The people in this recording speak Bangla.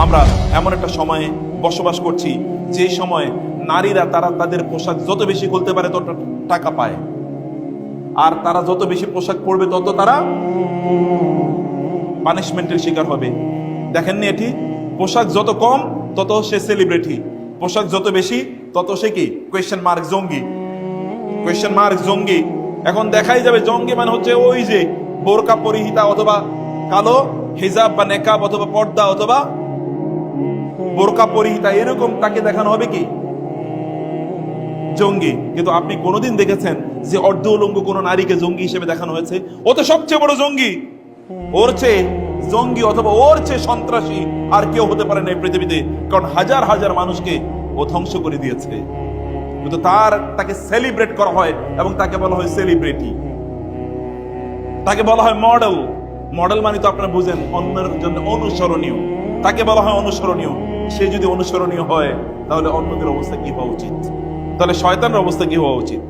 আমরা এমন একটা সময়ে বসবাস করছি যে সময়ে নারীরা তারা তাদের পোশাক যত বেশি খুলতে পারে তত টাকা পায়, আর তারা যত বেশি পোশাক পরবে তত তারা পানিশমেন্টের শিকার হবে। দেখেননি এটি? পোশাক যত কম তত সে সেলিব্রিটি, পোশাক যত বেশি তত সে কি কোয়েশ্চেন মার্ক জঙ্গি, কোয়েশ্চেন মার্ক জঙ্গি। এখন দেখাই যাবে জঙ্গি মানে হচ্ছে ওই যে বোরকা পরিহিতা অথবা কালো হিজাব বা নেকাব অথবা পর্দা অথবা বোরকা পরিহিতা, এরকম তাকে দেখানো হবে কি জঙ্গি। কিন্তু আপনি কোনোদিন দেখেছেন যে অর্ধ উলঙ্গ কোন নারীকে জঙ্গি হিসেবে দেখানো হয়েছে? ও তো সবচেয়ে বড় জঙ্গি, ওর চেয়ে জঙ্গি অথবা ওর চেয়ে সন্ত্রাসী আর কেউ হতে পারে না এই পৃথিবীতে, কারণ হাজার হাজার মানুষকে ও ধ্বংস করে দিয়েছে। কিন্তু তাকে সেলিব্রেট করা হয় এবং তাকে বলা হয় সেলিব্রিটি, তাকে বলা হয় মডেল। মডেল মানে তো আপনারা বুঝেন অন্যের জন্য অনুসরণীয়, তাকে বলা হয় অনুসরণীয়। সে যদি অনুসরণীয় হয় তাহলে অন্যদের অবস্থা কি হওয়া উচিত? তাহলে শয়তানের অবস্থা কি হওয়া উচিত?